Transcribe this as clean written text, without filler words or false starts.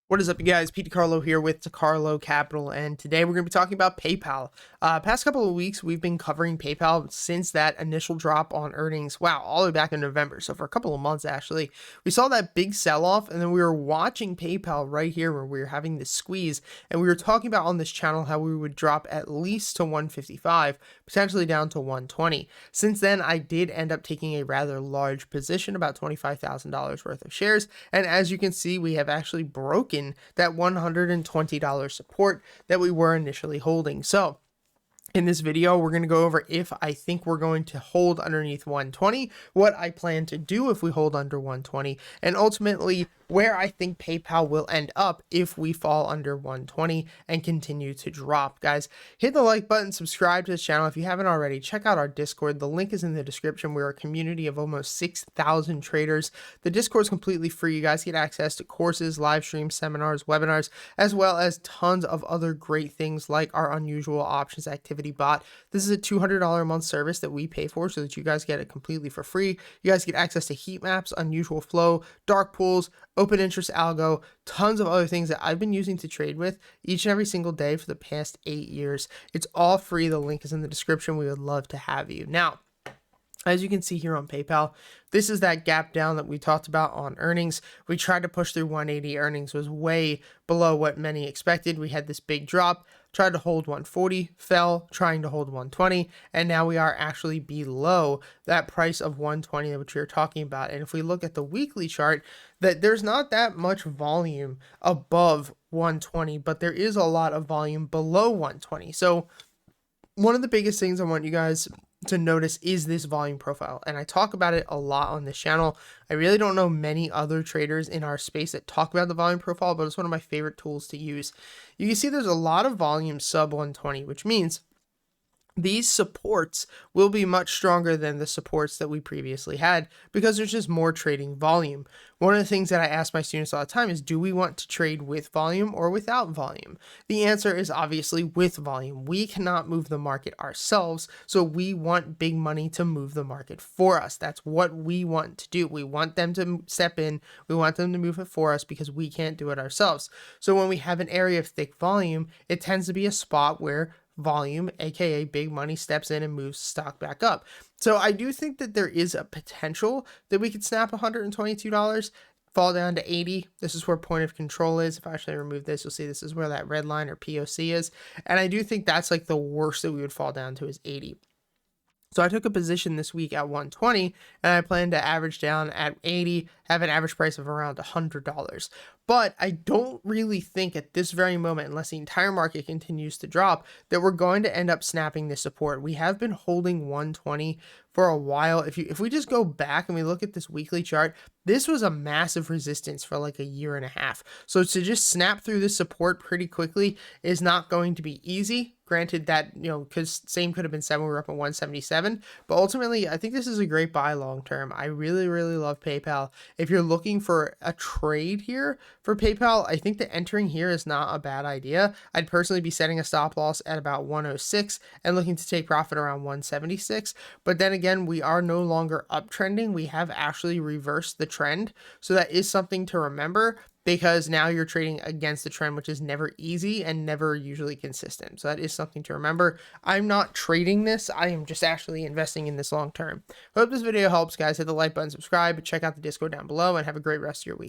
What is up, you guys? Pete DiCarlo here with DiCarlo Capital, and today we're going to be talking about PayPal. Past couple of weeks, we've been covering PayPal since that initial drop on earnings. Wow, all the way back in November. So for a couple of months, actually, we saw that big sell-off, and then we were watching PayPal right here where we were having this squeeze, and we were talking about on this channel how we would drop at least to 155, potentially down to 120. Since then, I did end up taking a rather large position, about $25,000 worth of shares, and as you can see, we have actually broken that $120 support that we were initially holding. So in this video, we're going to go over if I think we're going to hold underneath 120, what I plan to do if we hold under 120, and ultimately where I think PayPal will end up if we fall under 120 and continue to drop. Guys, hit the like button, subscribe to this channel if you haven't already. Check out our Discord. The link is in the description. We're a community of almost 6,000 traders. The Discord is completely free. You guys get access to courses, live streams, seminars, webinars, as well as tons of other great things like our unusual options activity bot. This is a $200 a month service that we pay for so that you guys get it completely for free. You guys get access to heat maps, unusual flow, dark pools, open interest algo, tons of other things that I've been using to trade with each and every single day for the past 8 years. It's all free. The link is in the description. We would love to have you. Now, as you can see here on PayPal, this is that gap down that we talked about on earnings. We tried to push through 180. Earnings was way below what many expected. We had this big drop, tried to hold 140, fell, trying to hold 120, and now we are actually below that price of 120 which we were talking about. And if we look at the weekly chart, that there's not that much volume above 120, but there is a lot of volume below 120. So one of the biggest things I want you guys to notice is this volume profile, and I talk about it a lot on this channel. I really don't know many other traders in our space that talk about the volume profile, but it's one of my favorite tools to use. You can see there's a lot of volume sub 120, which means these supports will be much stronger than the supports that we previously had because there's just more trading volume. One of the things that I ask my students all the time is, do we want to trade with volume or without volume? The answer is obviously with volume. We cannot move the market ourselves, so we want big money to move the market for us. That's what we want to do. We want them to step in. We want them to move it for us because we can't do it ourselves. So when we have an area of thick volume, it tends to be a spot where volume, aka big money, steps in and moves stock back up. So I do think that there is a potential that we could snap $122, fall down to 80. This is where point of control is. If I actually remove this, you'll see this is where that red line or POC is. And I do think that's like the worst that we would fall down to is 80. So I took a position this week at 120 and I plan to average down at 80, have an average price of around $100. But I don't really think at this very moment, unless the entire market continues to drop, that we're going to end up snapping this support. We have been holding 120 for a while. If we just go back and we look at this weekly chart, this was a massive resistance for like a year and a half. So to just snap through this support pretty quickly is not going to be easy. Granted that, because same could have been said when we were up at 177, but ultimately I think this is a great buy long term. I really, really love PayPal. If you're looking for a trade here for PayPal, I think that entering here is not a bad idea. I'd personally be setting a stop loss at about 106 and looking to take profit around 176. But then again, we are no longer uptrending. We have actually reversed the trend. So that is something to remember, because now you're trading against the trend, which is never easy and never usually consistent. So that is something to remember. I'm not trading this. I am just actually investing in this long term. Hope this video helps, guys. Hit the like button, subscribe, check out the Discord down below, and have a great rest of your week.